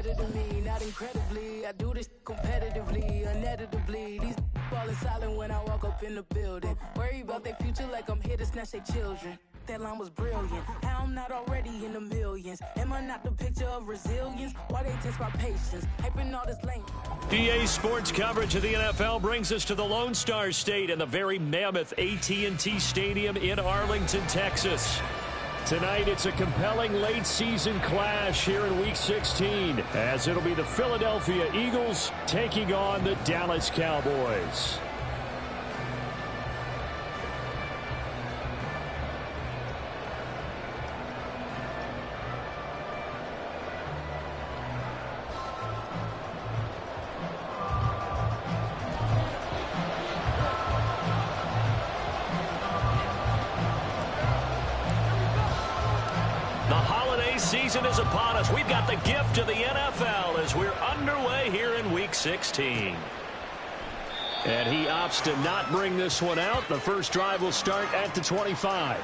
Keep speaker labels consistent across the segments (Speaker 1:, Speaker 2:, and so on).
Speaker 1: better than me, not incredibly. I do this competitively, uneditably. These falling silent when I walk up in the building. Worry about their future like I'm here to snatch their children. That line was brilliant. How I'm not already in the millions? Am I not the picture of resilience? Why they test my patience? Hyping all this lane.
Speaker 2: EA Sports coverage of the NFL brings us to the Lone Star State and the very mammoth AT&T Stadium in Arlington, Texas. Tonight, it's a compelling late-season clash here in Week 16, as it'll be the Philadelphia Eagles taking on the Dallas Cowboys. Season is upon us. We've got the gift of the NFL as we're underway here in Week 16. And he opts to not bring this one out. The first drive will start at the 25.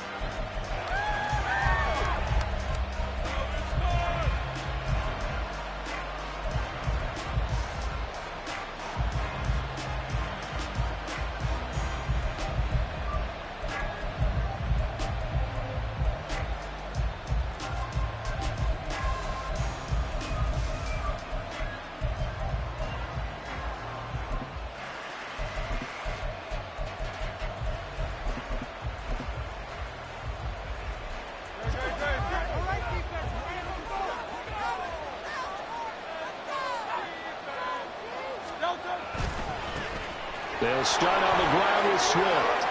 Speaker 2: They'll start on the ground with Swift.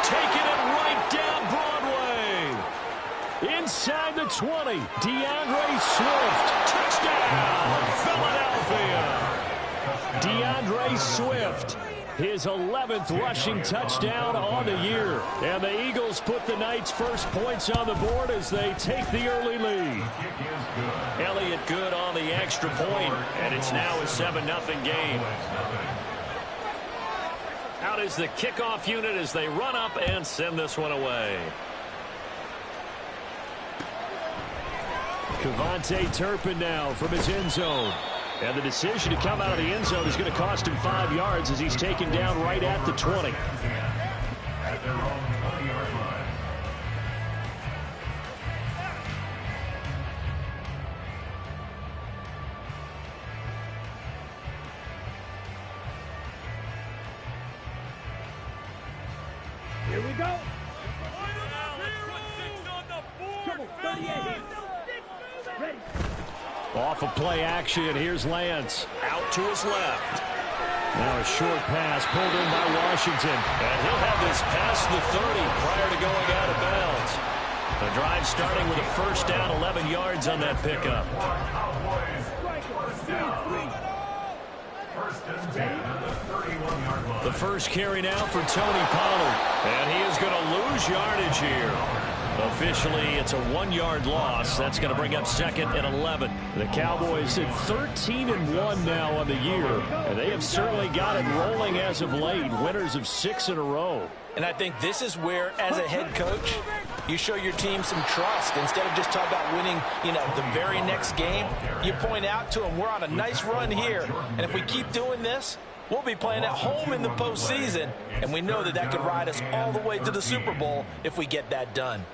Speaker 2: Taking it right down Broadway. Inside the 20, DeAndre Swift. Touchdown, Philadelphia. DeAndre Swift, his 11th rushing touchdown on the year. And the Eagles put the Knights' first points on the board as they take the early lead. Elliott good on the extra point, and it's now a 7-0 game. Out is the kickoff unit as they run up and send this one away. Kevontae Turpin now from his end zone. And the decision to come out of the end zone is going to cost him 5 yards as he's taken down right at the 20. At their own 20-yard line.
Speaker 3: Here we go. Ready.
Speaker 2: Off of play action, here's Lance. Out to his left. Now a short pass pulled in by Washington. And he'll have this past the 30 prior to going out of bounds. The drive starting with a first down, 11 yards on that pickup. The first carry now for Tony Pollard. And he is going to lose yardage here. Officially, it's a 1-yard loss. That's going to bring up second and 11. The Cowboys at 13-1 now on the year. And they have certainly got it rolling as of late. Winners of 6 in a row.
Speaker 4: And I think this is where, as a head coach, you show your team some trust. Instead of just talking about winning, the very next game, you point out to them, we're on a nice run here. And if we keep doing this, we'll be playing at home in the postseason. And we know that that could ride us all the way to the Super Bowl if we get that done.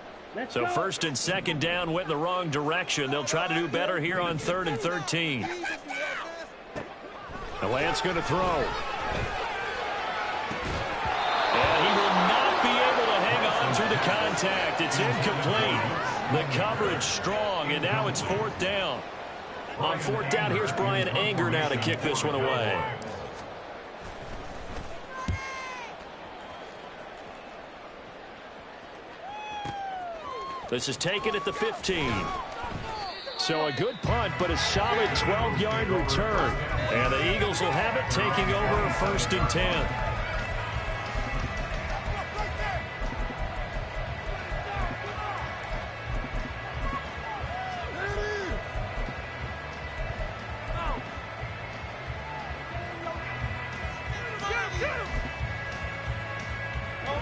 Speaker 2: So first and second down went in the wrong direction. They'll try to do better here on 3rd and 13. And Lance going to throw. And he will not be able to hang on through the contact. It's incomplete. The coverage strong, and now it's 4th down. On 4th down, here's Brian Anger now to kick this one away. This is taken at the 15. So a good punt, but a solid 12-yard return. And the Eagles will have it, taking over 1st and 10.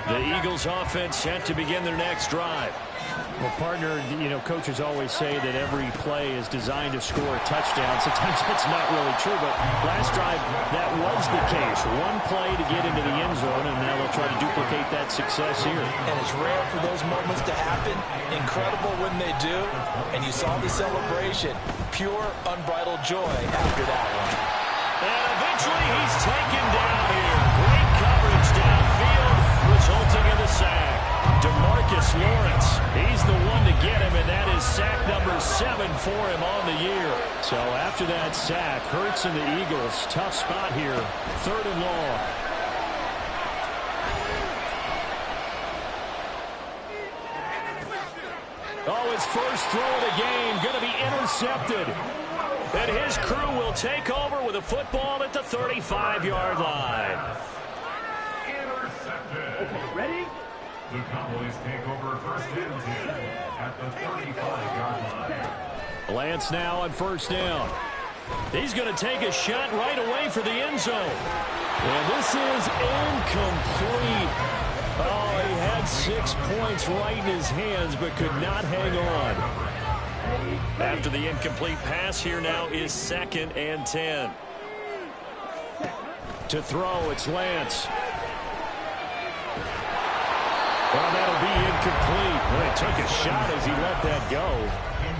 Speaker 2: The Eagles offense set to begin their next drive.
Speaker 5: Well, partner, coaches always say that every play is designed to score a touchdown. Sometimes that's not really true, but last drive, that was the case. One play to get into the end zone, and now they'll try to duplicate that success here.
Speaker 4: And it's rare for those moments to happen. Incredible when they do. And you saw the celebration. Pure, unbridled joy after that one.
Speaker 2: And eventually he's taken down here. Great coverage downfield, resulting in the sack. DeMarcus Lawrence, he's the one to get him, and that is sack number 7 for him on the year.
Speaker 5: So after that sack, Hurts and the Eagles, tough spot here, 3rd and long.
Speaker 2: Oh, his first throw of the game, going to be intercepted. And his crew will take over with a football at the 35-yard line.
Speaker 3: Okay, ready?
Speaker 6: The Cowboys take over 1st and 10 at the 35-yard line.
Speaker 2: Lance now on 1st down. He's going to take a shot right away for the end zone. And this is incomplete. Oh, he had 6 points right in his hands, but could not hang on. After the incomplete pass, here now is 2nd and 10.
Speaker 5: To throw, it's Lance. Well, that'll be incomplete. Well, he took a shot as he let that go.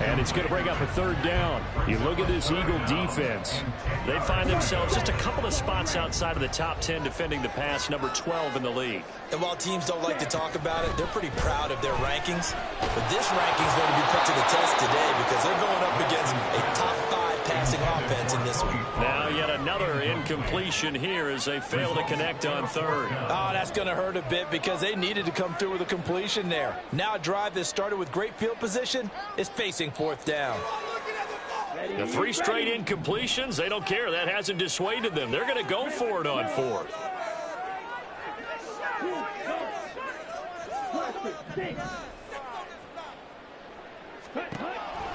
Speaker 5: And it's going to bring up a 3rd down. You look at this Eagle defense.
Speaker 2: They find themselves just a couple of spots outside of the top 10 defending the pass, number 12 in the league.
Speaker 4: And while teams don't like to talk about it, they're pretty proud of their rankings. But this ranking is going to be put to the test today because they're going up against a top 5 passing offense in this one.
Speaker 2: Now yet another incompletion here as they fail to connect on 3rd.
Speaker 4: Oh, that's going to hurt a bit because they needed to come through with a completion there. Now a drive that started with great field position is facing 4th down.
Speaker 2: The 3 straight incompletions, they don't care. That hasn't dissuaded them. They're going to go for it on 4th.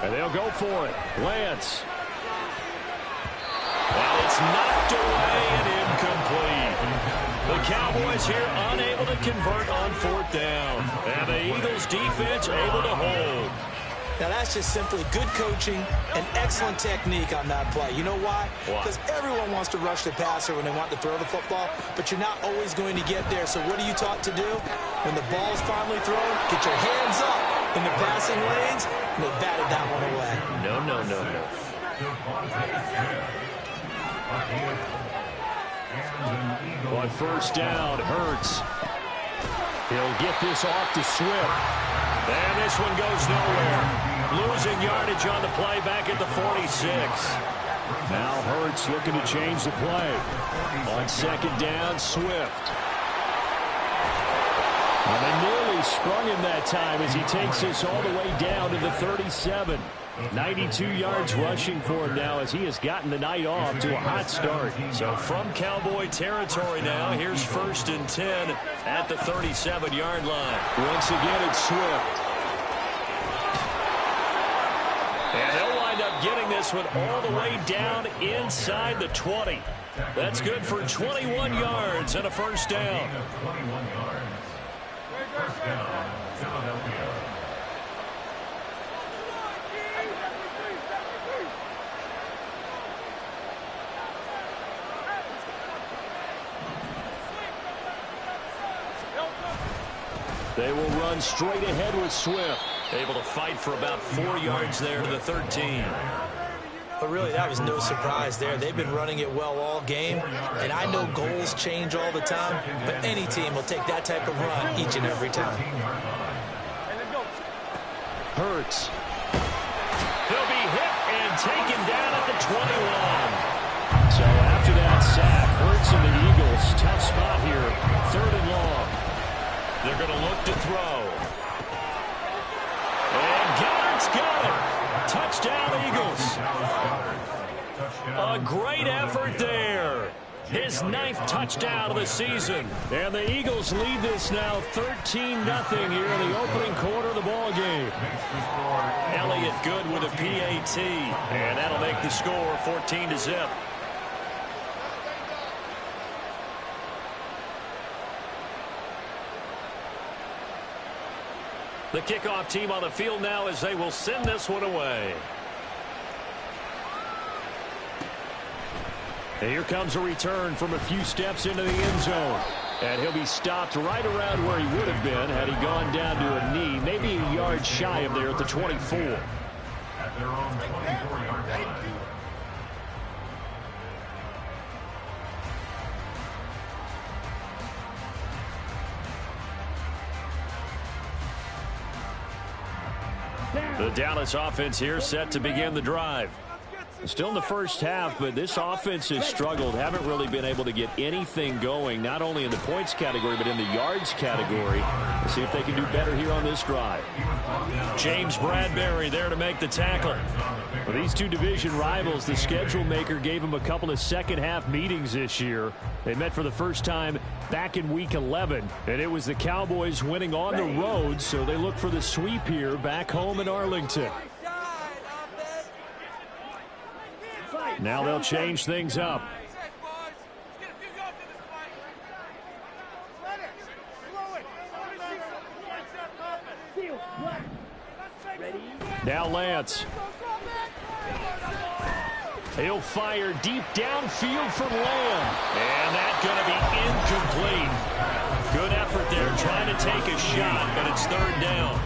Speaker 5: And they'll go for it. Lance.
Speaker 2: And it's knocked away and incomplete. The Cowboys here unable to convert on 4th down. And the Eagles defense able to hold.
Speaker 4: Now, that's just simply good coaching and excellent technique on that play. You know why? Because everyone wants to rush the passer when they want to throw the football, but you're not always going to get there. So what are you taught to do? When the ball's finally thrown, get your hands up in the passing lanes, and they batted that one away.
Speaker 2: No.
Speaker 5: On 1st down, Hurts. He'll get this off to Swift.
Speaker 2: And this one goes nowhere. Losing yardage on the play back at the 46.
Speaker 5: Now Hurts looking to change the play. On 2nd down, Swift. And they nearly sprung him that time as he takes this all the way down to the 37. 92 yards rushing for him now as he has gotten the night off to a hot start.
Speaker 2: So from Cowboy territory now, here's 1st and 10 at the 37-yard line.
Speaker 5: Once again, it's Swift.
Speaker 2: And they'll wind up getting this one all the way down inside the 20. That's good for 21 yards and a 1st down.
Speaker 6: 21 yards. 1st down, Philadelphia.
Speaker 2: They will run straight ahead with Swift. Able to fight for about 4 yards there to the 13.
Speaker 4: But really, that was no surprise there. They've been running it well all game, and I know goals change all the time, but any team will take that type of run each and every time.
Speaker 5: Hurts.
Speaker 2: He'll be hit and taken down at the 21.
Speaker 5: So after that sack, Hurts and the Eagles, tough spot here, 3rd and long.
Speaker 2: They're going to look to throw. And Goddard's got it. Touchdown, Eagles. A great effort there. His 9th touchdown of the season.
Speaker 5: And the Eagles lead this now 13-0 here in the opening quarter of the ball game.
Speaker 2: Elliott good with a PAT. And that'll make the score 14-0. The kickoff team on the field now as they will send this one away. And here comes a return from a few steps into the end zone. And he'll be stopped right around where he would have been had he gone down to a knee, maybe a yard shy of there at the 24.
Speaker 6: At their own 24-yard line.
Speaker 2: The Dallas offense here set to begin the drive. Still in the first half, but this offense has struggled. Haven't really been able to get anything going, not only in the points category, but in the yards category. Let's see if they can do better here on this drive. James Bradbury there to make the tackle. Well, these two division rivals, the schedule maker gave them a couple of second-half meetings this year. They met for the first time back in Week 11, and it was the Cowboys winning on the road, so they look for the sweep here back home in Arlington. Now they'll change things up. Now Lance. He'll fire deep downfield from Lamb. And that's going to be incomplete. Good effort there trying to take a shot, but it's third down.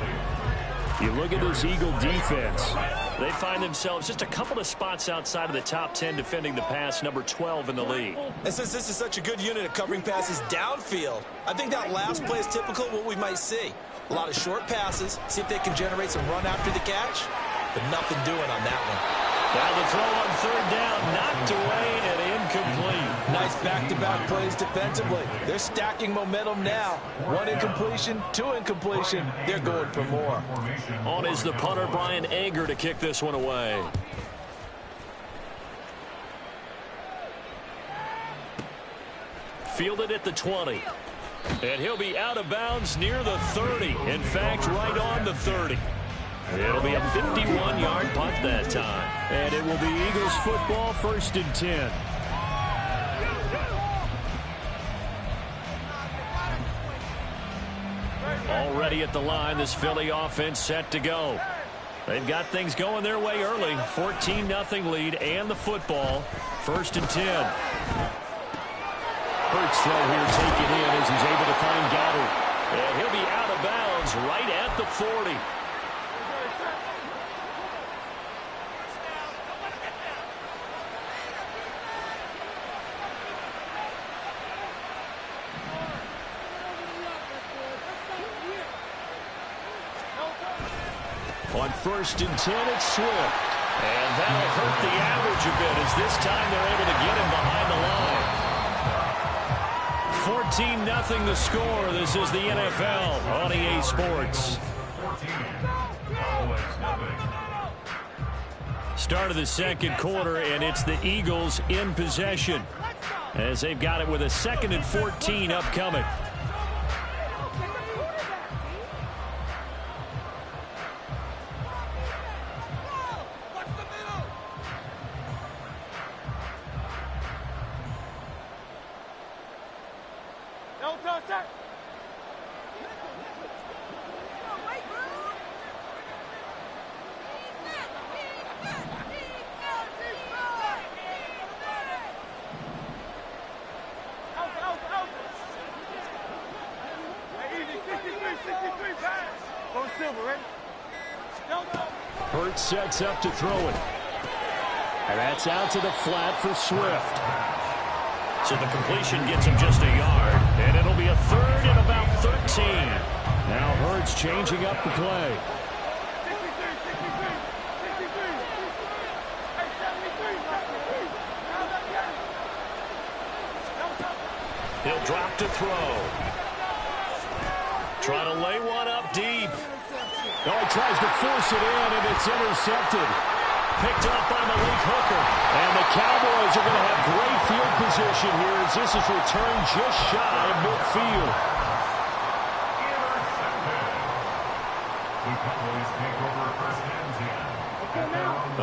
Speaker 2: You look at this Eagle defense. They find themselves just a couple of spots outside of the top 10 defending the pass, number 12 in the league.
Speaker 4: And since this is such a good unit of covering passes downfield, I think that last play is typical of what we might see. A lot of short passes, see if they can generate some run after the catch, but nothing doing on that one.
Speaker 2: Now the throw on third down, knocked away and incomplete.
Speaker 4: Nice back-to-back plays defensively. They're stacking momentum now. One incompletion, two incompletion. They're going for more.
Speaker 2: On is the punter, Brian Anger, to kick this one away. Fielded at the 20. And he'll be out of bounds near the 30. In fact, right on the 30. It'll be a 51-yard punt that time. And it will be Eagles football, 1st and 10. Already at the line, this Philly offense set to go. They've got things going their way early. 14-0 lead and the football. 1st and 10. Hurts throw here taken in as he's able to find Goddard. And he'll be out of bounds right at the 40. On 1st and 10, it's Swift. And that'll hurt the average a bit as this time they're able to get him behind the line. 14-0 the score. This is the NFL on EA Sports. Start of the second quarter, and it's the Eagles in possession as they've got it with a 2nd and 14 upcoming. Hurts sets up to throw it. And that's out to the flat for Swift. So the completion gets him just a yard. And it'll be a 3rd and about 13. Now Hurts changing up the play. He'll drop to throw. Try to lay one up deep. Oh, he tries to force it in, and it's intercepted. Picked up by Malik Hooker. And the Cowboys are going to have great field position here as this is returned just shy of midfield.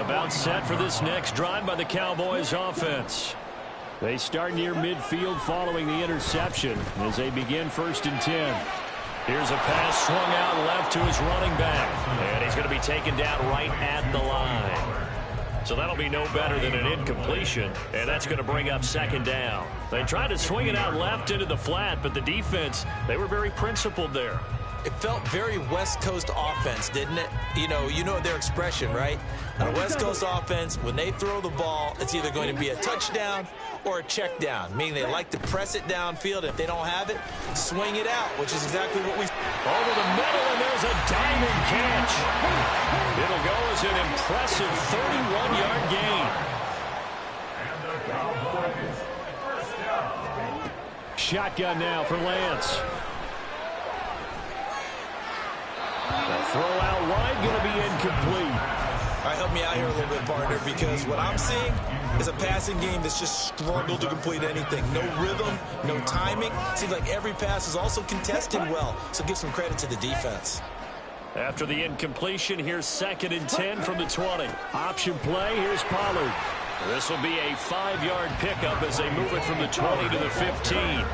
Speaker 2: About set for this next drive by the Cowboys offense. They start near midfield following the interception as they begin 1st and 10. Here's a pass swung out left to his running back. And he's going to be taken down right at the line. So that'll be no better than an incompletion, and that's going to bring up second down. They tried to swing it out left into the flat, but the defense, they were very principled there.
Speaker 4: It felt very West Coast offense, didn't it? You know their expression, right? On a West Coast offense, when they throw the ball, it's either going to be a touchdown or a check down, meaning they like to press it downfield. If they don't have it, swing it out, which is exactly what we...
Speaker 2: Over the middle, and there's a diving catch. It'll go as an impressive 31-yard gain.
Speaker 6: And the Cowboys first down.
Speaker 5: Shotgun now for Lance.
Speaker 2: The throw out wide going to be incomplete.
Speaker 4: All right, help me out here a little bit, partner, because what I'm seeing is a passing game that's just struggled to complete anything. No rhythm, no timing. Seems like every pass is also contested well, so give some credit to the defense.
Speaker 2: After the incompletion, here's 2nd and 10 from the 20. Option play, here's Pollard. This will be a 5-yard pickup as they move it from the 20 to the 15.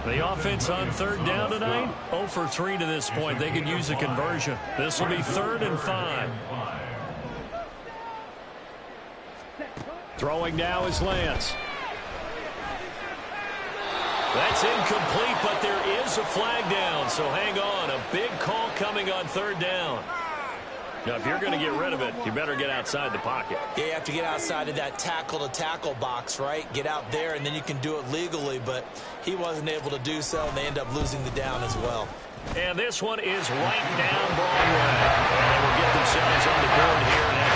Speaker 2: The offense on 3rd down tonight, 0 for 3 to this point. They could use a conversion. This will be 3rd and 5.
Speaker 5: Throwing now is Lance.
Speaker 2: That's incomplete, but there is a flag down, so hang on. A big call coming on 3rd down. Now, if you're going to get rid of it, you better get outside the pocket.
Speaker 4: Yeah, you have to get outside of that tackle-to-tackle box, right? Get out there, and then you can do it legally, but he wasn't able to do so, and they end up losing the down as well.
Speaker 2: And this one is right down Broadway. And they will get themselves on the board here at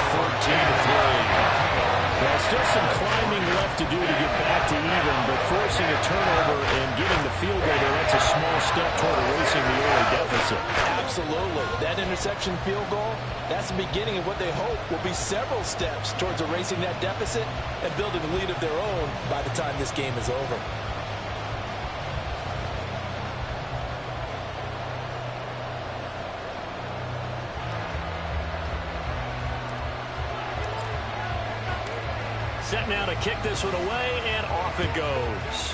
Speaker 2: 14-3.
Speaker 5: Well, still some climbing left to do to get back to even, but forcing a turnover and getting the field goal there, that's a small step toward erasing the early deficit.
Speaker 4: Absolutely. That interception field goal, that's the beginning of what they hope will be several steps towards erasing that deficit and building a lead of their own by the time this game is over.
Speaker 2: Set now to kick this one away, and off it goes.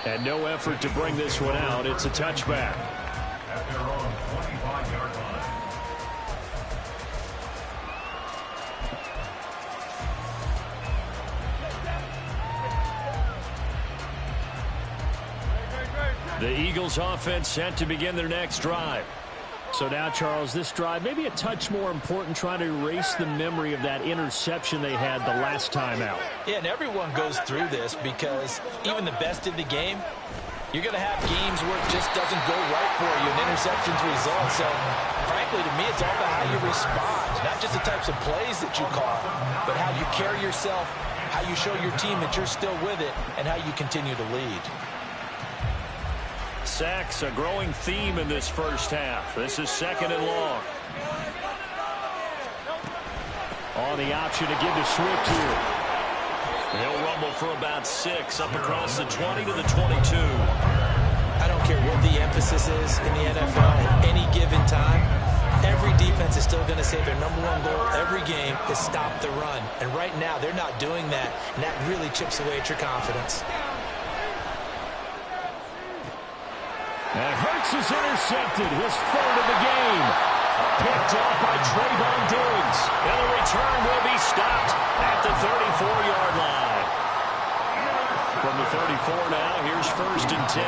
Speaker 5: And no effort to bring this one out. It's a touchback.
Speaker 6: At their own 25-yard line.
Speaker 2: The Eagles offense set to begin their next drive.
Speaker 5: So now, Charles, this drive maybe a touch more important, trying to erase the memory of that interception they had the last time out.
Speaker 4: Yeah, and everyone goes through this because even the best in the game, you're going to have games where it just doesn't go right for you, and interceptions result. So, frankly, to me, it's all about how you respond, not just the types of plays that you call, but how you carry yourself, how you show your team that you're still with it, and how you continue to lead.
Speaker 2: Sacks, a growing theme in this first half. This is 2nd and long.
Speaker 5: On the option to give to Swift here.
Speaker 2: He'll rumble for about 6 up across the 20 to the 22.
Speaker 4: I don't care what the emphasis is in the NFL at any given time. Every defense is still going to say their #1 goal every game is stop the run. And right now, they're not doing that, and that really chips away at your confidence.
Speaker 5: And Hurts is intercepted, his 3rd of the game. Picked off by Trayvon Diggs.
Speaker 2: And the return will be stopped at the 34-yard line. From the 34 now, here's 1st and 10.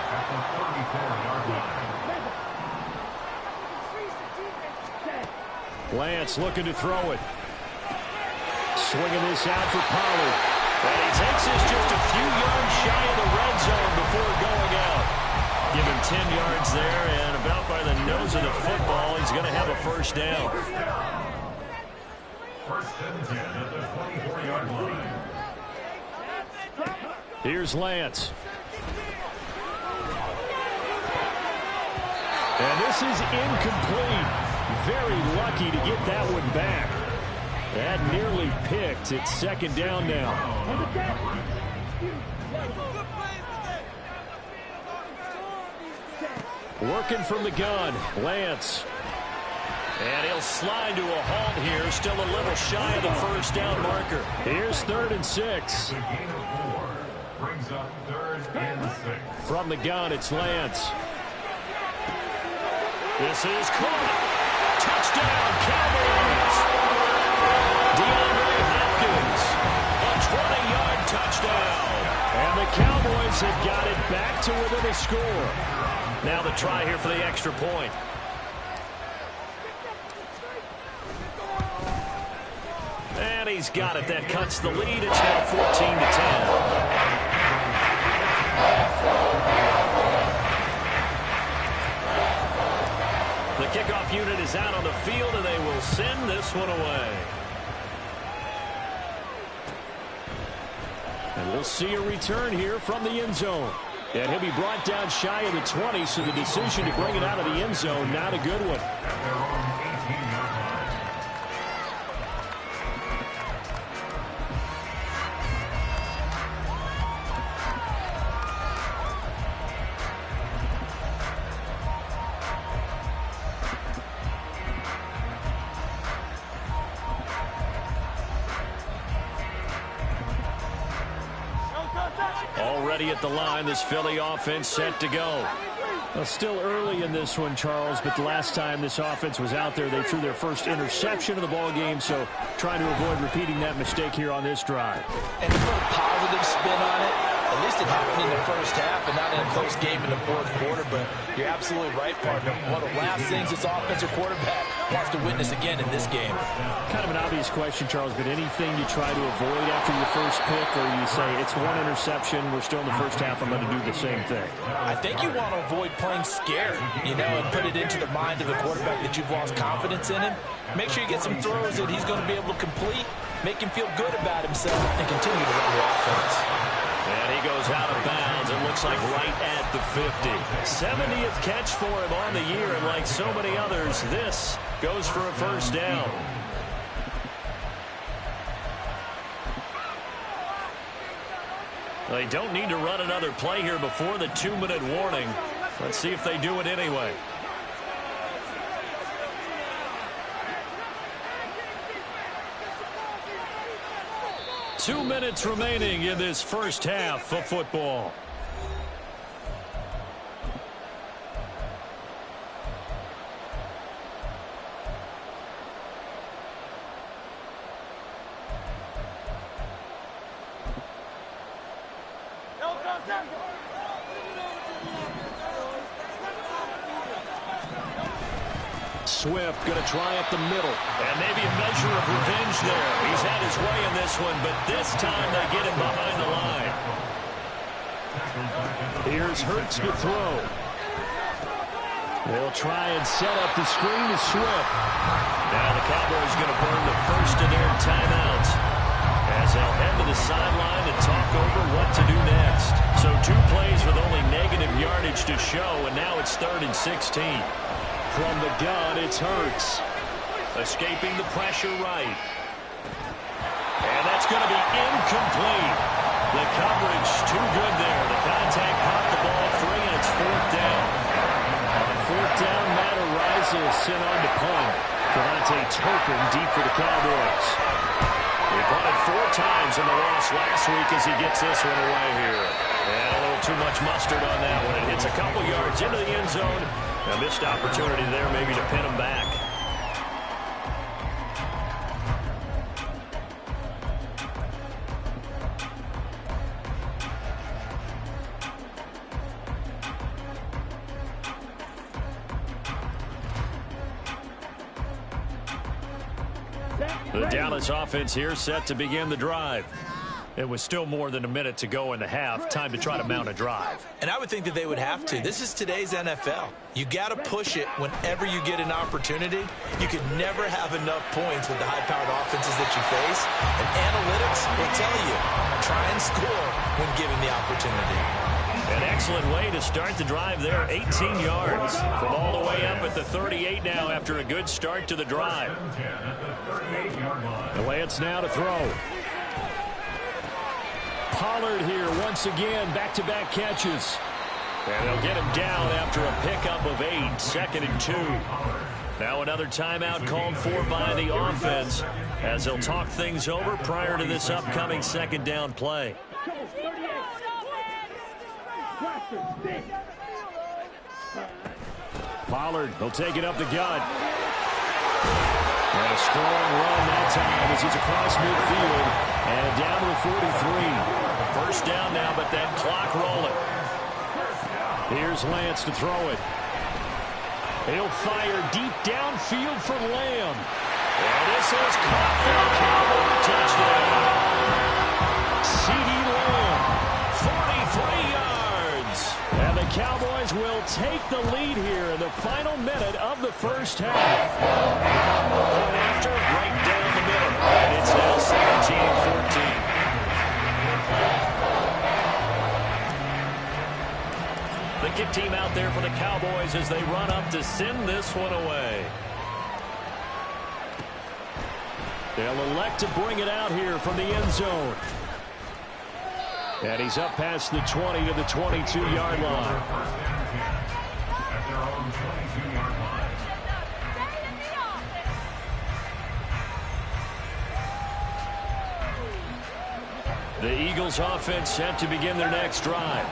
Speaker 6: At the 34-yard line.
Speaker 5: Lance looking to throw it. Swinging this out for Pollard.
Speaker 2: And he takes this just a few yards shy of the red zone before going out. Give him 10 yards there, and about by the nose of the football, he's going to have a 1st down.
Speaker 6: 1st and 10 at the 24-yard line.
Speaker 5: Here's Lance. And this is incomplete. Very lucky to get that one back. That nearly picked. It's 2nd down now. Working from the gun, Lance.
Speaker 2: And he'll slide to a halt here, still a little shy of the first down marker.
Speaker 5: Here's 3rd and 6.
Speaker 6: The gain of 4 brings up 3rd and 6.
Speaker 2: From the gun, it's Lance. This is caught. Touchdown, Cowboys. DeAndre Hopkins, a 20-yard touchdown. And the Cowboys have got it back to within a score. Now the try here for the extra point. And he's got it. That cuts the lead. It's now 14-10. The kickoff unit is out on the field, and they will send this one away. And we'll see a return here from the end zone. And he'll be brought down shy of the 20, so the decision to bring it out of the end zone, not a good one.
Speaker 6: At their own 18-yard line.
Speaker 2: Already at the line, this Philly offense set to go.
Speaker 5: Well, still early in this one, Charles, but the last time this offense was out there, they threw their first interception of the ball game, so trying to avoid repeating that mistake here on this drive.
Speaker 4: And to put a positive spin on it, at least it happened in the first half and not in a close game in the fourth quarter, but you're absolutely right, partner. One of the last things this offensive quarterback wants to witness again in this game.
Speaker 5: Kind of an obvious question, Charles, but anything you try to avoid after your first pick, or you say it's one interception, we're still in the first half, I'm going to do the same thing?
Speaker 4: I think you want to avoid playing scared, and put it into the mind of the quarterback that you've lost confidence in him. Make sure you get some throws that he's going to be able to complete, make him feel good about himself, and continue to run the offense.
Speaker 2: And he goes out of bounds. It looks like right at the 50. 70th catch for him on the year, and like so many others, this goes for a first down. They don't need to run another play here before the 2-minute warning. Let's see if they do it anyway. Two minutes remaining in this first half of football. Swift going to try up the middle. And maybe a measure of revenge there. He's had his way in this one, but this time they get him behind the line.
Speaker 5: Here's Hurts to throw. They'll try and set up the screen to Swift.
Speaker 2: Now the Cowboys going to burn the first of their timeouts as they'll head to the sideline and talk over what to do next. So 2 plays with only negative yardage to show, and now it's 3rd and 16.
Speaker 5: From the gun, it's Hurts.
Speaker 2: Escaping the pressure right. And that's going to be incomplete. The coverage too good there. The contact caught the ball free, and it's 4th down.
Speaker 5: On 4th down, Matt Araiza is sent on to punt. Devontae Turpin deep for the Cowboys.
Speaker 2: He punted 4 times in the loss last week as he gets this one away here. And a little too much mustard on that one. It hits a couple yards into the end zone. A missed opportunity there maybe to pin him back. The Dallas offense here set to begin the drive. It was still more than a minute to go in the half. Time to try to mount a drive.
Speaker 4: And I would think that they would have to. This is today's NFL. You got to push it whenever you get an opportunity. You could never have enough points with the high-powered offenses that you face. And analytics will tell you, try and score when given the opportunity.
Speaker 2: An excellent way to start the drive there. 18 yards from all the way up at the 38 now after a good start to the drive.
Speaker 5: The Lance now to throw. Pollard here once again, back-to-back catches.
Speaker 2: And they'll get him down after a pickup of 8, 2nd and 2. Now another timeout called for by the offense as they'll talk things over prior to this upcoming second down play.
Speaker 5: Pollard will take it up the gut. And a strong run that time as he's across midfield and down to the 43.
Speaker 2: First down now, but that clock rolling.
Speaker 5: Here's Lance to throw it. He'll fire deep downfield for Lamb.
Speaker 2: And this is caught for a Cowboy touchdown.
Speaker 5: CeeDee Lamb, 43 yards. And the Cowboys will take the lead here in the final minute of the first half.
Speaker 2: Point after, right down the middle. And it's now 17-14. The kick team out there for the Cowboys as they run up to send this one away.
Speaker 5: They'll elect to bring it out here from the end zone. And he's up past the 20 to the 22-yard line.
Speaker 6: At their own 22-yard line.
Speaker 2: The Eagles offense set to begin their next drive.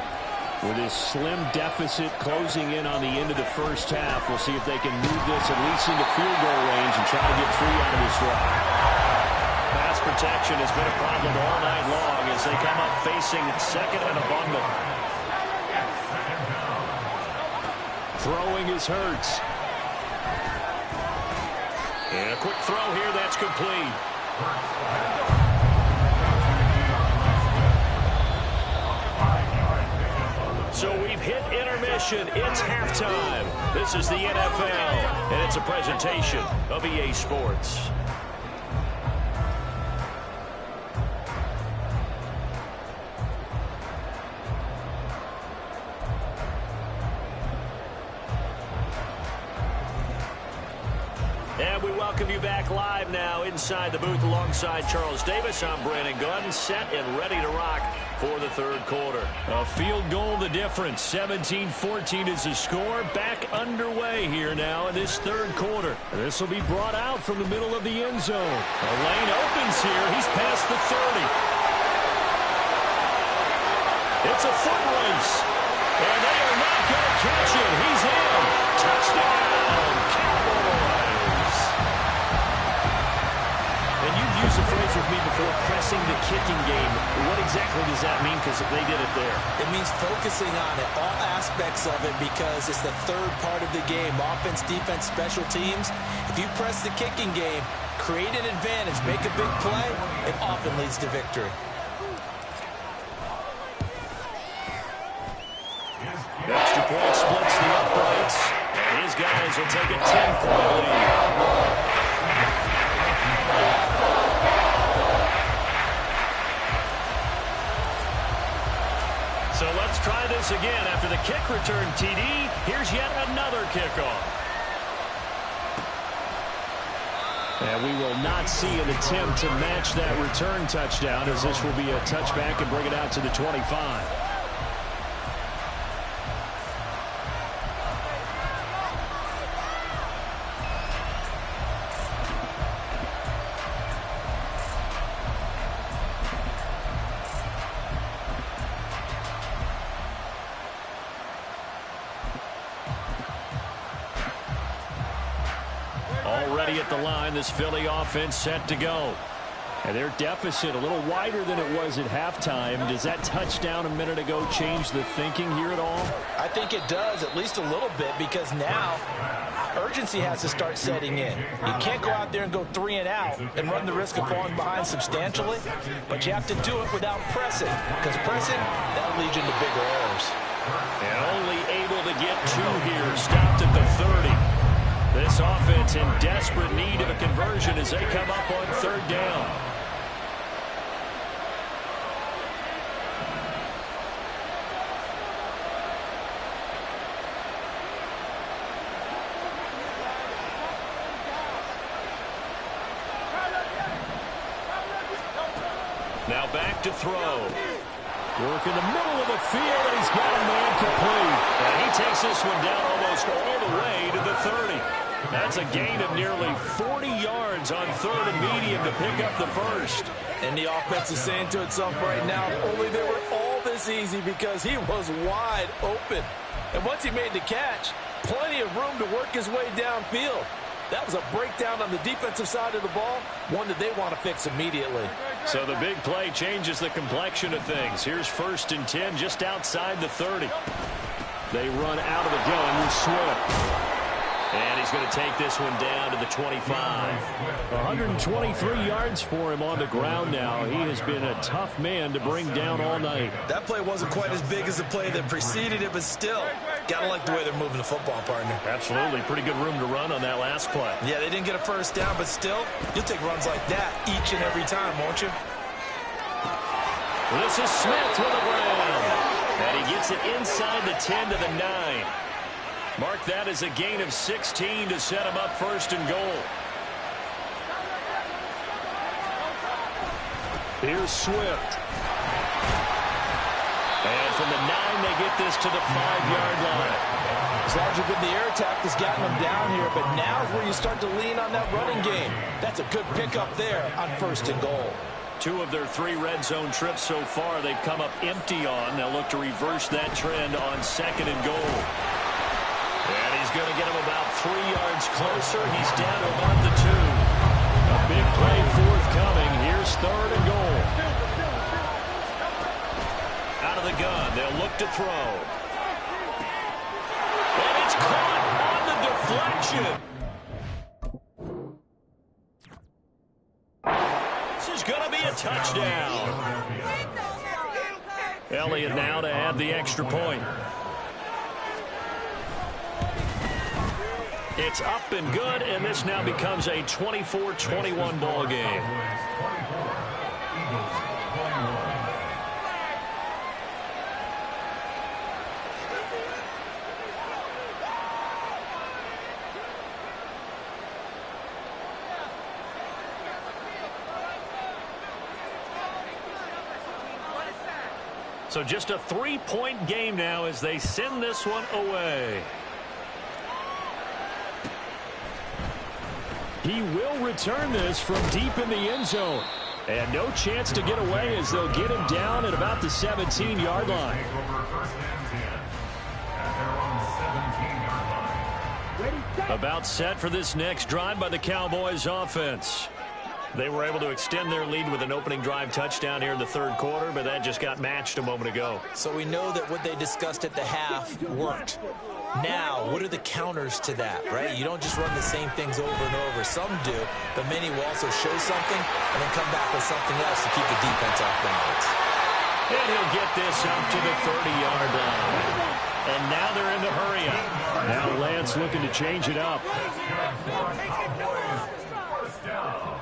Speaker 5: With his slim deficit closing in on the end of the first half, we'll see if they can move this at least into field goal range and try to get 3 out of this drive.
Speaker 2: Pass protection has been a problem all night long as they come up facing second and a bundle.
Speaker 5: Throwing is Hurts.
Speaker 2: And a quick throw here that's complete. So we've hit intermission. It's halftime. This is the NFL, and it's a presentation of EA Sports. And we welcome you back live now inside the booth alongside Charles Davis. I'm Brandon Gunn, set and ready to rock for the third quarter.
Speaker 5: A field goal the difference. 17-14 is the score. Back underway here now in this third quarter. This will be brought out from the middle of the end zone. A lane opens here. He's past the 30. It's a foot race. And they are not going to catch him. He's in. Touchdown, Cowboys.
Speaker 2: And you've used the phrase with me before, pressing the kicking game. What exactly does that mean? Because they did it there.
Speaker 4: It means focusing on it, all aspects of it, because it's the third part of the game. Offense, defense, special teams. If you press the kicking game, create an advantage, make a big play, it often leads to victory.
Speaker 2: Extra point splits the uprights. And his guys will take a 10-point lead. So let's try this again. After the kick return TD, here's yet another kickoff.
Speaker 5: And we will not see an attempt to match that return touchdown, as this will be a touchback and bring it out to the 25.
Speaker 2: Already at the line, this Philly offense set to go.
Speaker 5: And their deficit a little wider than it was at halftime. Does that touchdown a minute ago change the thinking here at all?
Speaker 4: I think it does, at least a little bit, because now urgency has to start setting in. You can't go out there and go 3 and out and run the risk of falling behind substantially, but you have to do it without pressing, because pressing, that'll lead you into bigger errors.
Speaker 2: And only able to get 2 here, stopped at the 30. This offense in desperate need of a conversion as they come up on third down. Now back to throw.
Speaker 5: Work in the middle of the field, and he's got a man complete.
Speaker 2: And he takes this one down almost all the way to the 30. That's a gain of nearly 40 yards on 3rd and medium to pick up the first.
Speaker 4: And the offense is saying to itself right now, only they were all this easy because he was wide open. And once he made the catch, plenty of room to work his way downfield. That was a breakdown on the defensive side of the ball, one that they want to fix immediately.
Speaker 2: So the big play changes the complexion of things. Here's 1st and 10 just outside the 30. They run out of the gun with Swift. And he's going to take this one down to the 25.
Speaker 5: 123 yards for him on the ground now. He has been a tough man to bring down all night.
Speaker 4: That play wasn't quite as big as the play that preceded it, but still, got to like the way they're moving the football, partner.
Speaker 2: Absolutely. Pretty good room to run on that last play.
Speaker 4: Yeah, they didn't get a first down, but still, you'll take runs like that each and every time, won't you?
Speaker 2: This is Smith with the ground. And he gets it inside the 10 to the 9. Mark that as a gain of 16 to set him up 1st and goal. Here's Swift. And from the 9, they get this to the 5-yard line.
Speaker 4: It's good the air attack has gotten them down here, but now is where you start to lean on that running game. That's a good pickup there on 1st and goal.
Speaker 2: 2 of their 3 red zone trips so far they've come up empty on. They'll look to reverse that trend on 2nd and goal. And he's going to get him about 3 yards closer. He's down to about the 2. A big play forthcoming. Here's 3rd and goal. Out of the gun. They'll look to throw. And it's caught on the deflection. This is going to be a touchdown. Elliott now to add the extra point. It's up and good, and this now becomes a 24-21 ball game. So just a 3-point game now as they send this one away.
Speaker 5: He will return this from deep in the end zone. And no chance to get away as they'll get him down at about the 17-yard line.
Speaker 2: About set for this next drive by the Cowboys offense. They were able to extend their lead with an opening drive touchdown here in the 3rd quarter, but that just got matched a moment ago.
Speaker 4: So we know that what they discussed at the half worked. Now, what are the counters to that, right? You don't just run the same things over and over. Some do, but many will also show something and then come back with something else to keep the defense off balance.
Speaker 2: And he'll get this up to the 30-yard line. And now they're in the hurry up.
Speaker 5: Now Lance looking to change it up.
Speaker 6: First down.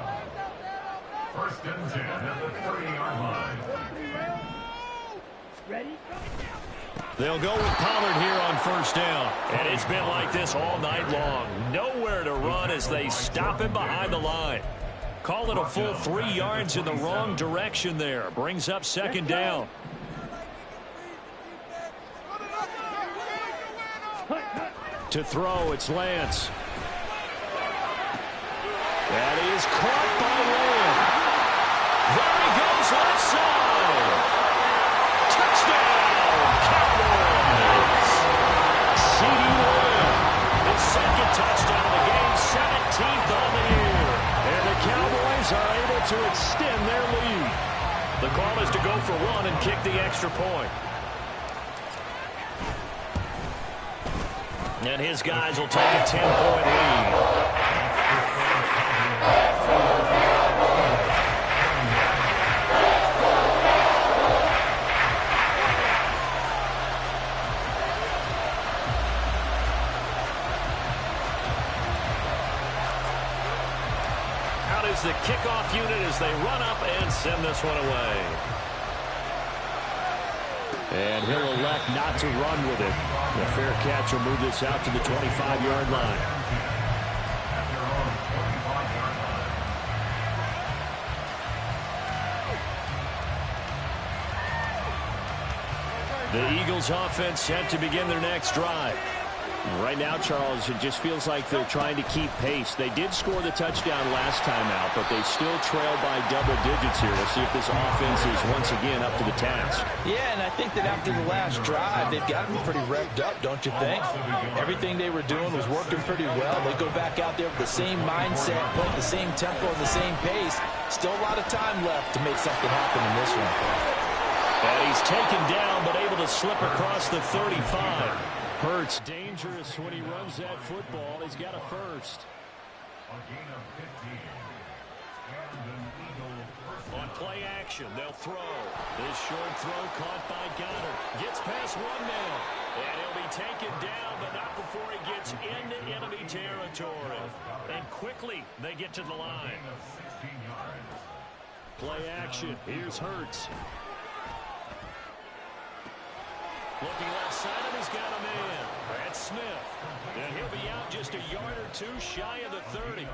Speaker 6: 1st and 10 at the 30-yard line.
Speaker 3: Ready?
Speaker 2: They'll go with Pollard here on 1st down. And it's been like this all night long. Nowhere to run as they stop him behind the line. Call it a full 3 yards in the wrong direction there. Brings up 2nd down.
Speaker 5: To throw, it's Lance. That is caught by Lamb.
Speaker 2: There he goes left side. Touchdown, Cowboys.
Speaker 5: CeeDee Lamb.
Speaker 2: The 2nd touchdown of the game, 17th on the year.
Speaker 5: And the Cowboys are able to extend their lead.
Speaker 2: The call is to go for 1 and kick the extra point. And his guys will take a 10-point lead. Out is the kickoff unit as they run up and send this one away.
Speaker 5: And he'll elect not to run with it. The fair catch will move this out to the 25-yard line.
Speaker 2: The Eagles offense set to begin their next drive.
Speaker 5: Right now, Charles, it just feels like they're trying to keep pace. They did score the touchdown last time out, but they still trail by double digits here. We'll see if this offense is once again up to the task.
Speaker 4: Yeah, and I think that after the last drive, they've got to be pretty revved up, don't you think? Everything they were doing was working pretty well. They go back out there with the same mindset, playing the same tempo and the same pace. Still a lot of time left to make something happen in this one.
Speaker 2: And he's taken down, but able to slip across the 35. Hurts dangerous when he runs that football. He's got a first.
Speaker 6: A gain of 15. And an Eagle first.
Speaker 2: On play action, they'll throw. This short throw caught by Goddard. Gets past one man. And he'll be taken down, but not before he gets into enemy territory. And quickly, they get to the line.
Speaker 6: Gain of 16 yards.
Speaker 2: Play action. Here's Hurts. Looking left side, and he's got a man. That's Smith. And he'll be out just a yard or two shy of the 30.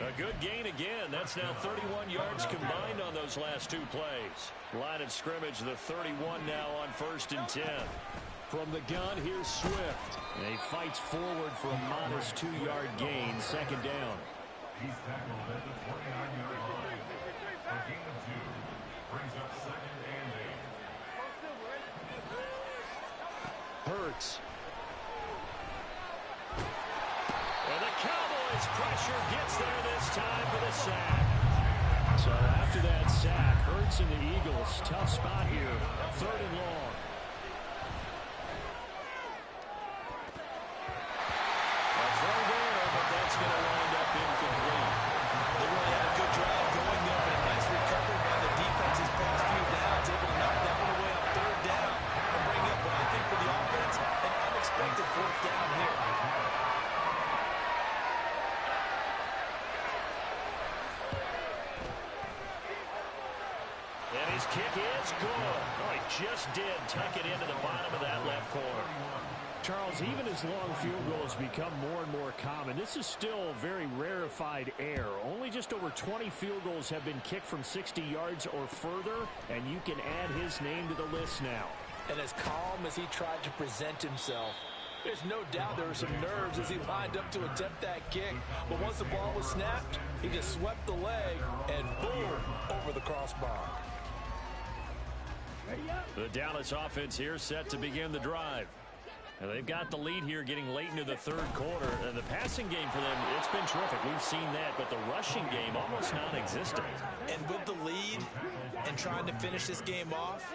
Speaker 2: A good gain again. That's now 31 yards combined on those last two plays. Line of scrimmage, the 31 now on 1st and 10. From the gun, here's Swift. And he fights forward for a modest 2-yard gain, 2nd down.
Speaker 6: He's tackled at the 29-yard line. A gain of 2. Brings up 2nd and 8.
Speaker 2: Hurts. And the Cowboys pressure gets there this time for the sack. So after that sack, Hurts and the Eagles, tough spot here, 3rd and long. A throw there, but that's going to wind up incomplete.
Speaker 4: They really had a good drive going there, but a nice recovery by the defense's past few downs, able to knock that one away on 3rd down and bring up what I think for the offense, an unexpected 4th down here.
Speaker 2: And his kick is good. Oh, he just did tuck it into the bottom of that left corner.
Speaker 5: Charles, even as long field goals become more and more common, this is still very rarefied air. Only just over 20 field goals have been kicked from 60 yards or further, and you can add his name to the list now.
Speaker 4: And as calm as he tried to present himself, there's no doubt there were some nerves as he lined up to attempt that kick. But once the ball was snapped, he just swept the leg and boom, over the crossbar.
Speaker 2: The Dallas offense here set to begin the drive. And they've got the lead here getting late into the 3rd quarter. And the passing game for them, it's been terrific. We've seen that, but the rushing game almost non-existent.
Speaker 4: And with the lead and trying to finish this game off,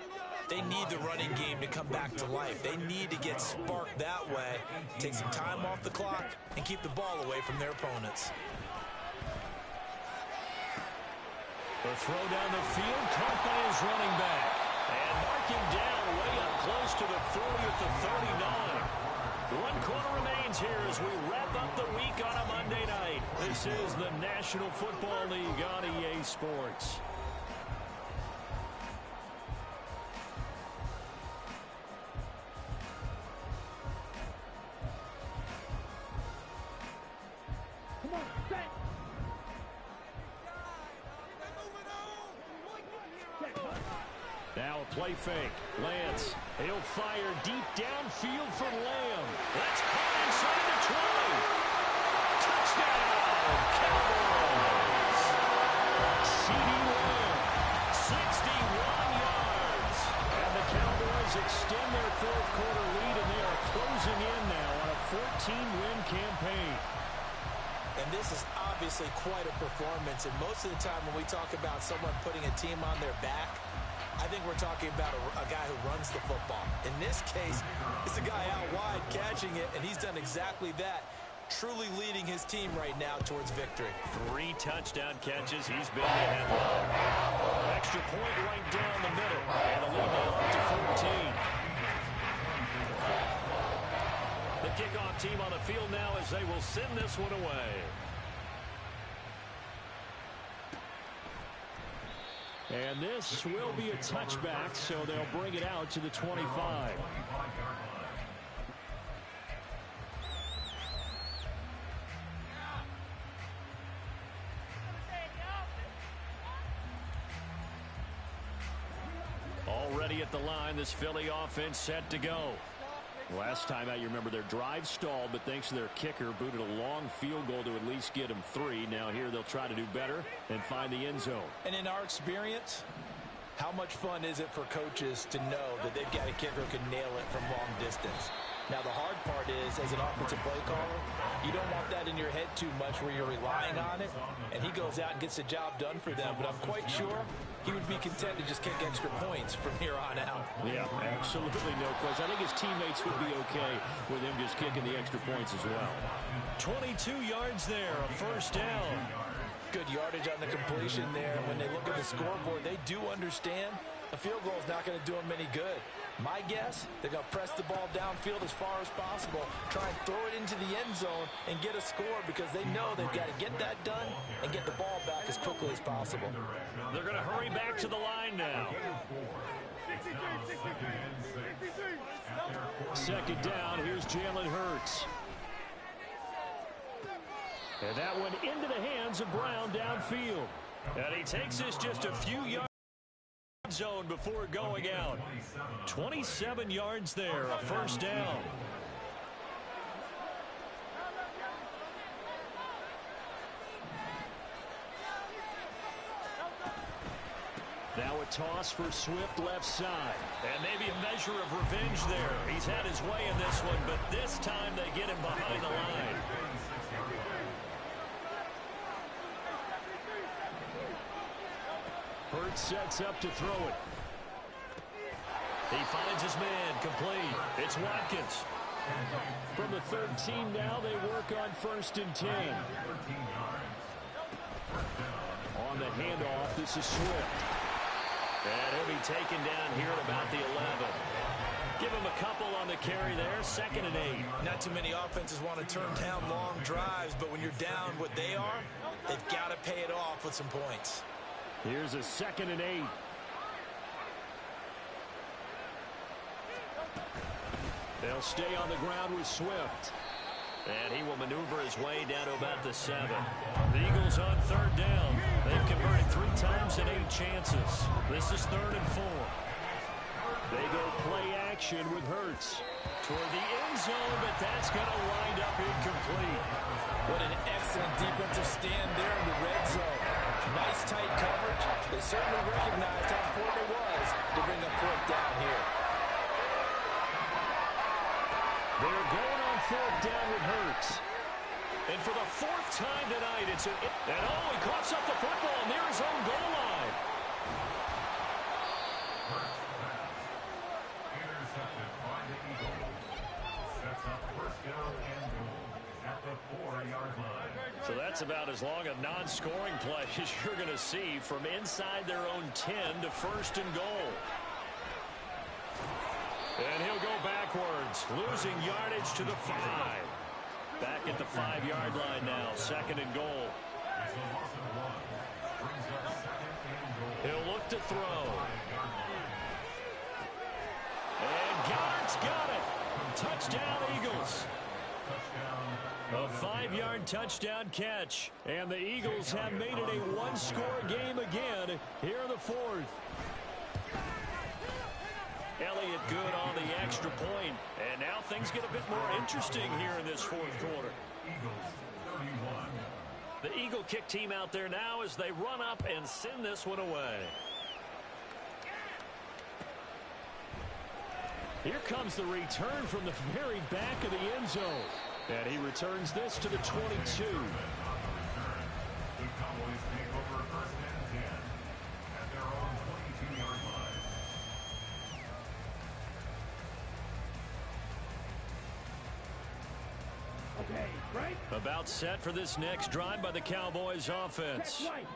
Speaker 4: they need the running game to come back to life. They need to get sparked that way, take some time off the clock, and keep the ball away from their opponents.
Speaker 2: The throw down the field, caught by his running back. And mark him down way up close to the 40 at the 39. 1 quarter remains here as we wrap up the week on a Monday night. This is the National Football League on EA Sports.
Speaker 3: Come on, set.
Speaker 2: Now a play fake. Lance, he'll fire deep downfield for Lamb. That's caught inside the 20. Touchdown, Cowboys. C.D. Lamb, 61 yards. And the Cowboys extend their 4th quarter lead, and they are closing in now on a 14-win campaign.
Speaker 4: And this is obviously quite a performance. And most of the time when we talk about someone putting a team on their back, I think we're talking about a guy who runs the football. In this case, it's a guy out wide catching it, and he's done exactly that, truly leading his team right now towards victory.
Speaker 2: 3 touchdown catches. He's been the headline. Extra point right down the middle. And the lead now up to 14. The kickoff team on the field now as they will send this one away. And this will be a touchback, so they'll bring it out to the 25. ready at the line. This Philly offense set to go.
Speaker 5: Last time out, you remember their drive stalled, but thanks to their kicker, booted a long field goal to at least get them 3. Now here they'll try to do better and find the end zone.
Speaker 4: And in our experience, how much fun is it for coaches to know that they've got a kicker who can nail it from long distance? Now, the hard part is, as an offensive play caller, you don't want that in your head too much where you're relying on it, and he goes out and gets the job done for them. But I'm quite sure he would be content to just kick extra points from here on out.
Speaker 5: Yeah, absolutely no question. I think his teammates would be okay with him just kicking the extra points as well.
Speaker 2: 22 yards there, a first down.
Speaker 4: Good yardage on the completion there. When they look at the scoreboard, they do understand a field goal is not going to do them any good. My guess, they're going to press the ball downfield as far as possible, try and throw it into the end zone and get a score because they know they've got to get that done and get the ball back as quickly as possible.
Speaker 2: They're going to hurry back to the line now.
Speaker 5: Second down, here's Jalen Hurts. And that one into the hands of Brown downfield.
Speaker 2: And he takes this just a few yards zone before going out. 27 yards there, a first down.
Speaker 5: Now a toss for Swift left side.
Speaker 2: And maybe a measure of revenge there. He's had his way in this one, but this time they get him behind the line.
Speaker 5: Hurts sets up to throw it.
Speaker 2: He finds his man, complete. It's Watkins.
Speaker 5: From the 13 now, they work on 1st and 10. On the handoff, this is Swift.
Speaker 2: And he'll be taken down here at about the 11. Give him a couple on the carry there, 2nd and 8.
Speaker 4: Not too many offenses want to turn down long drives, but when you're down what they are, they've got to pay it off with some points.
Speaker 5: Here's a 2nd and 8. They'll stay on the ground with Swift.
Speaker 2: And he will maneuver his way down to about the 7. The Eagles on 3rd down. They've converted 3 times in 8 chances. This is 3rd and 4.
Speaker 5: They go play action with Hurts.
Speaker 2: Toward the end zone, but that's going to wind up incomplete.
Speaker 4: What an excellent defensive stand there in the red zone. Nice tight coverage. They certainly recognized how important it was to bring up 4th down here.
Speaker 5: They're going on 4th down with Hurts.
Speaker 2: And for the 4th time tonight, it's an... And he coughs up the football near his own goal line.
Speaker 6: Intercepted by the Eagles. Sets up 1st down and goal at the 4-yard line.
Speaker 2: So that's about as long a non-scoring play as you're going to see from inside their own 10 to 1st and goal. And he'll go backwards, losing yardage to the 5. Back at the 5-yard line now, 2nd and goal.
Speaker 6: It's a loss of 1. Brings up 2nd and goal.
Speaker 2: He'll look to throw. And Goddard's got it. Touchdown, Eagles. A 5-yard touchdown catch. And the Eagles have made it a one-score game again here in the 4th. Elliott good on the extra point. And now things get a bit more interesting here in this 4th quarter.
Speaker 6: Eagles 31.
Speaker 2: The Eagle kick team out there now as they run up and send this one away.
Speaker 5: Here comes the return from the very back of the end zone. And he returns this to the 22.
Speaker 6: The Cowboys take over 1st and 10 at their own 22-yard line.
Speaker 3: Okay, right?
Speaker 2: About set for this next drive by the Cowboys offense.
Speaker 3: Right.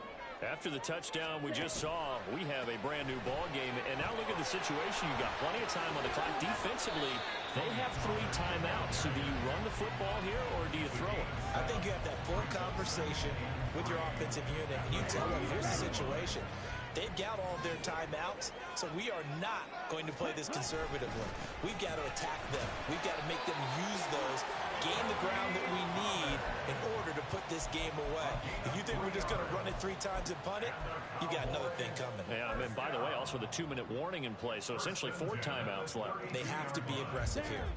Speaker 2: After the touchdown we just saw, we have a brand new ball game. And now look at the situation. You've got plenty of time on the clock. Defensively, they have 3 timeouts. So do you run the football here or do you throw it?
Speaker 4: I think you have that full conversation with your offensive unit, and you tell them, here's the situation. They've got all of their timeouts, so we are not going to play this conservatively. We've got to attack them. We've got to make them use those, gain the ground that we need in order to put this game away. If you think we're just going to run it 3 times and punt it, you got another thing coming.
Speaker 2: Yeah, and by the way, also the 2-minute warning in play, so essentially 4 timeouts left.
Speaker 4: They have to be aggressive here.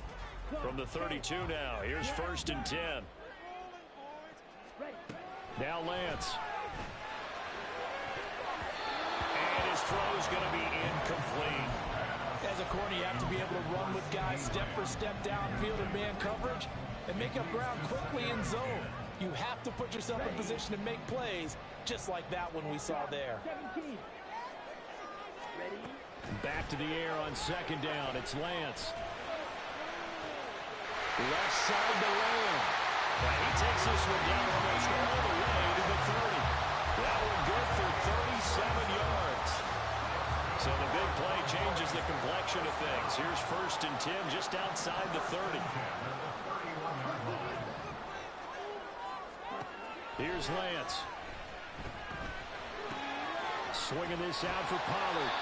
Speaker 2: From the 32 now, here's 1st and 10. Now Lance. And his throw's going to be incomplete.
Speaker 4: As a corner, you have to be able to run with guys step for step downfield in man coverage and make up ground quickly in zone. You have to put yourself in position to make plays, just like that one we saw there.
Speaker 5: Back to the air on 2nd down. It's Lance.
Speaker 2: Left side to Lamb. He takes this one down almost all the way to the 30. That one good for 37 yards. So the big play changes the complexion of things. Here's 1st and 10 just outside the 30.
Speaker 5: Here's Lance. Swinging this out for Pollard.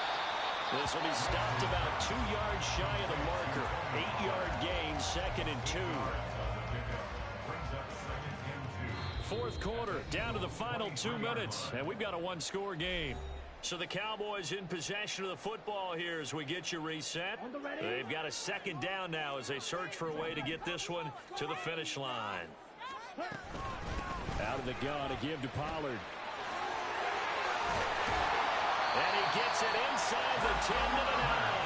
Speaker 2: This will be stopped about 2 yards shy of the marker. 8-yard gain, 2nd and 2. 4th quarter, down to the final 2 minutes, and we've got a 1-score game. So the Cowboys in possession of the football here as we get you reset. They've got a 2nd down now as they search for a way to get this one to the finish line.
Speaker 5: Out of the gun to give to Pollard.
Speaker 2: And he gets it inside the 10 to the 9.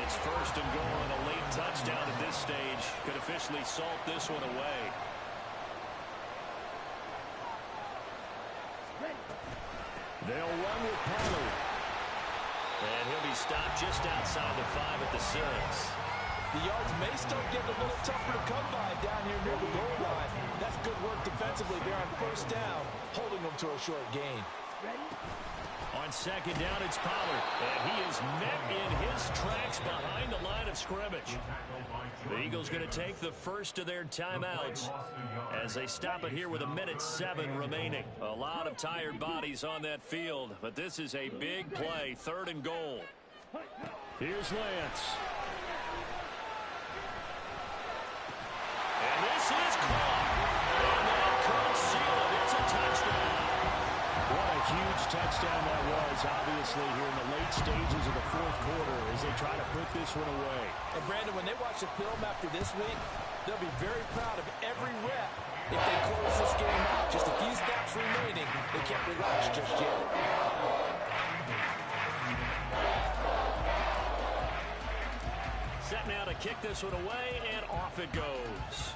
Speaker 2: It's 1st and goal, and a late touchdown at this stage could officially salt this one away.
Speaker 5: They'll run with Pollard.
Speaker 2: And he'll be stopped just outside the 5 at the 6.
Speaker 4: The yards may start getting a little tougher to come by down here near the goal line. That's good work defensively there on 1st down, holding them to a short gain.
Speaker 2: On 2nd down, it's Pollard. And he is met in his tracks behind the line of scrimmage. The Eagles going to take the first of their timeouts as they stop it here with 1:07 remaining. A lot of tired bodies on that field, but this is a big play, 3rd and goal.
Speaker 5: Here's Lance.
Speaker 2: And this is caught. And that could seal it. It's a touchdown.
Speaker 5: What a huge touchdown that was, obviously, here in the late stages of the 4th quarter as they try to put this one away.
Speaker 4: And, Brandon, when they watch the film after this week, they'll be very proud of every rep if they close this game out. Just a few snaps remaining. They can't relax just yet.
Speaker 2: Set now to kick this one away, and off it goes.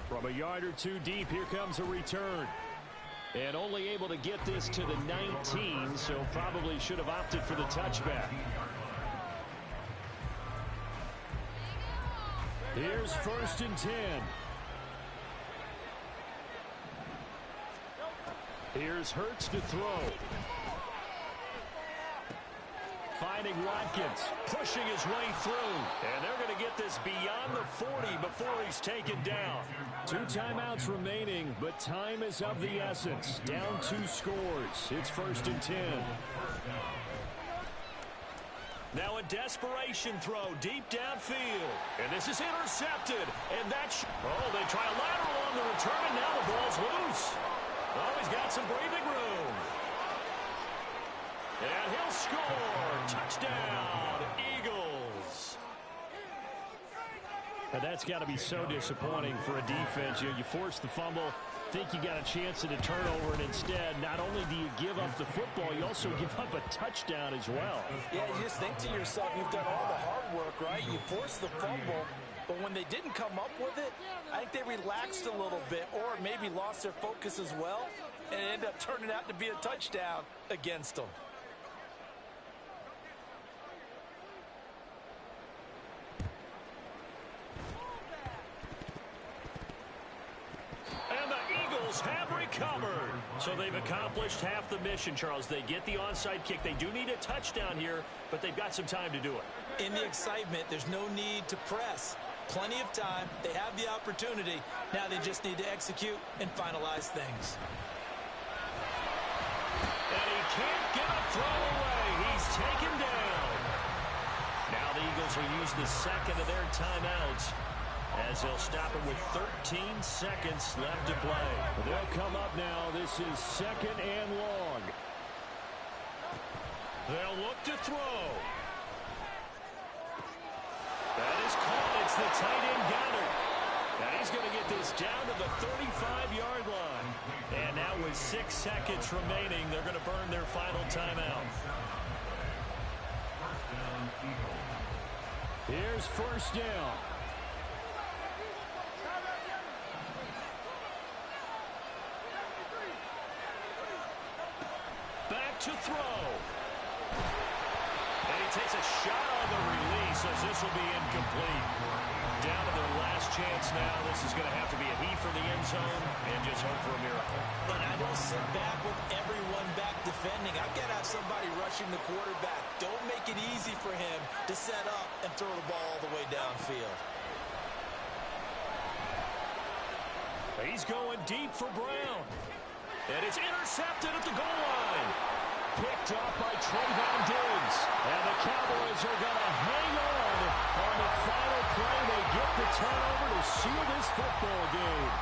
Speaker 5: From a yard or 2 deep, here comes a return. And only able to get this to the 19, so probably should have opted for the touchback. Here's 1st and 10. Here's Hurts to throw. Finding Watkins, pushing his way through.
Speaker 2: And they're going to get this beyond the 40 before he's taken down.
Speaker 5: 2 timeouts remaining, but time is of the essence. Down 2 scores. It's 1st and 10.
Speaker 2: Now a desperation throw deep downfield. And this is intercepted. And that's... Oh, they try a lateral on the return, and now the ball's loose. Oh, he's got some breathing room. And he'll score. Touchdown, Eagles.
Speaker 5: And that's got to be so disappointing for a defense. You force the fumble, think you got a chance at a turnover, and instead, not only do you give up the football, you also give up a touchdown as well.
Speaker 4: Yeah, you just think to yourself, you've done all the hard work, right? You forced the fumble, but when they didn't come up with it, I think they relaxed a little bit or maybe lost their focus as well, and it ended up turning out to be a touchdown against them.
Speaker 2: And the Eagles have recovered. So they've accomplished half the mission, Charles. They get the onside kick. They do need a touchdown here, but they've got some time to do it.
Speaker 4: In the excitement, there's no need to press. Plenty of time. They have the opportunity. Now they just need to execute and finalize things.
Speaker 2: And he can't get a throw away. He's taken down. Now the Eagles will use the second of their timeouts as they'll stop it with 13 seconds left to play.
Speaker 5: They'll come up now. This is 2nd and long.
Speaker 2: They'll look to throw. That is caught. It's the tight end Goddard. And he's going to get this down to the 35-yard line. And now with 6 seconds remaining, they're going to burn their final timeout.
Speaker 5: Here's 1st down.
Speaker 2: Back to throw. And he takes a shot on the release as this will be incomplete. Down to their last chance now. This is going to have to be a heave for the end zone and just hope for a miracle.
Speaker 4: And I don't sit back with everyone back defending. I've got to have somebody rushing the quarterback. Don't make it easy for him to set up and throw the ball all the way downfield.
Speaker 2: He's going deep for Brown. And it's intercepted at the goal line. Picked off by Trayvon Diggs. And the Cowboys are going to hang on the final play. They get the turnover to seal this football game.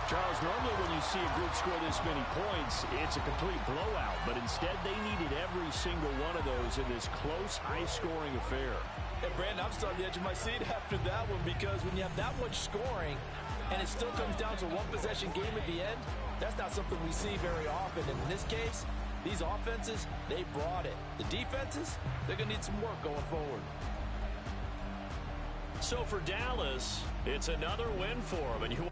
Speaker 5: Charles, normally when you see a group score this many points, it's a complete blowout. But instead, they needed every single one of those in this close, high-scoring affair.
Speaker 4: And, Brandon, I'm still on the edge of my seat after that one because when you have that much scoring and it still comes down to one-possession game at the end, that's not something we see very often. And in this case, these offenses, they brought it. The defenses, they're going to need some work going forward.
Speaker 2: So for Dallas, it's another win for them. And you